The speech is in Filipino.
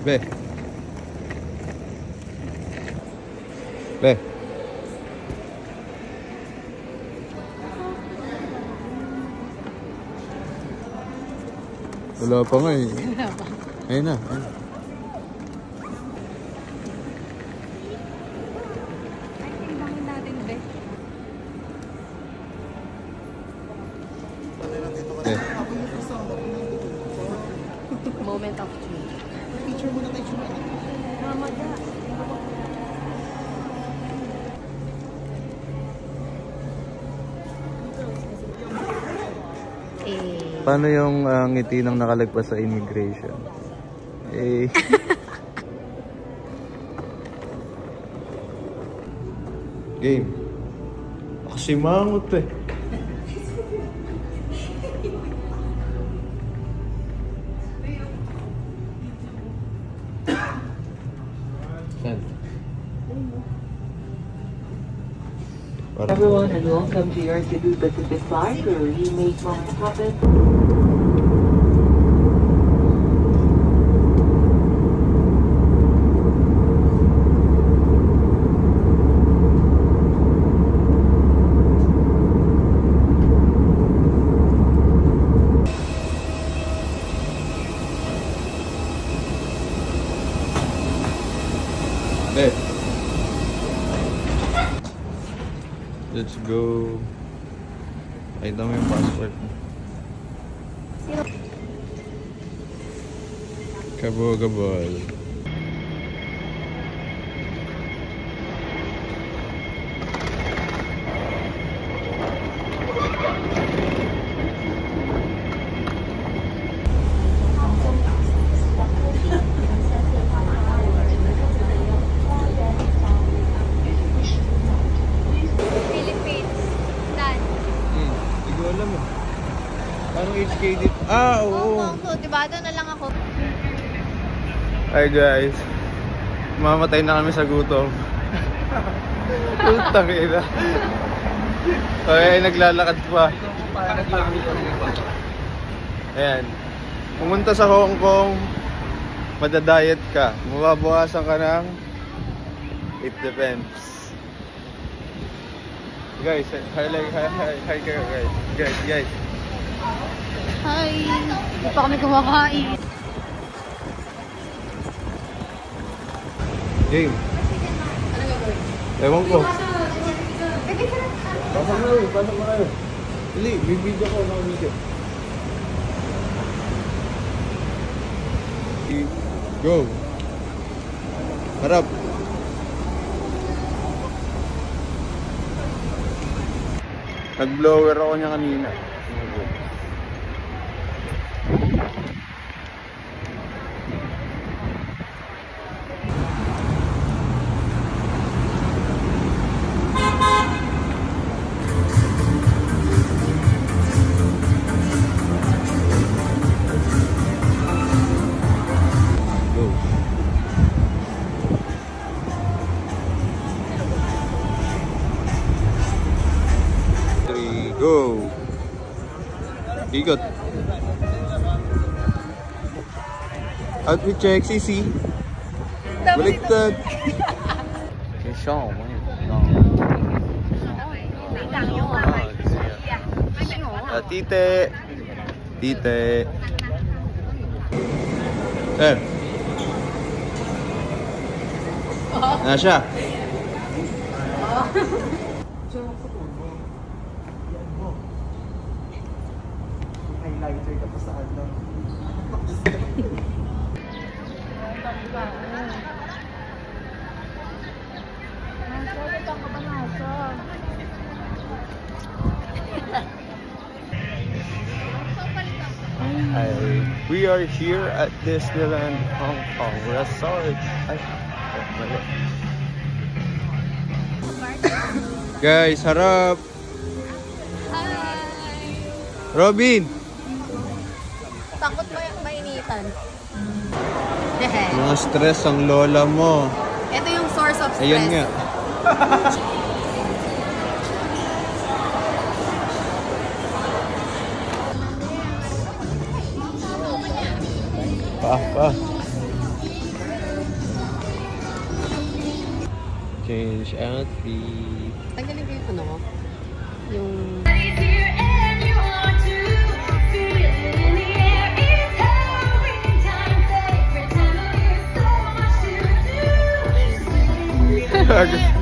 Be. Be. Wala pa nga eh. Wala pa. Ayun na. Ayun. Ay, timbangin natin, be. Be. Moment of truth. Picture muna tayo. Mama da. Paano yung ngiti ng nakalagpas sa immigration? Eh. Game. Kasi mangot eh. Everyone and welcome to your Cebu Pacific flight where we make moments happen. Hey. Let's go. Ay, dami yung passport mo. Kabol. Anong HK dito? Ah, oo. Oo, diba? Doon na lang ako. Hi guys. Mamatay na kami sa gutom. Putang ina. Okay, naglalakad pa. Ayan. Pumunta sa Hong Kong, madadayet ka. Mababawasan ka ng it depends. Guys, hi kayo guys. Guys. Hi! Hindi pa kami kumakain. Game. Ewan ko. Pasok na kayo. Dili, bibidyo ko ng video. Go. Harap. Nag-blower ako niya kanina. Go! Ikot! Outfit check, CC! Baliktad! Tite! Tite! Nasya! Highlighter ka pa sa ano. We are here at Disneyland Hong Kong Resort. Guys, harap! Hi! Robin! Takot mainitan. Mga stress ang lola mo. Ito yung source of stress. Ayan nga. Pa. Change outfit. Tanggalin ko yung ano ko. Yung... Bago.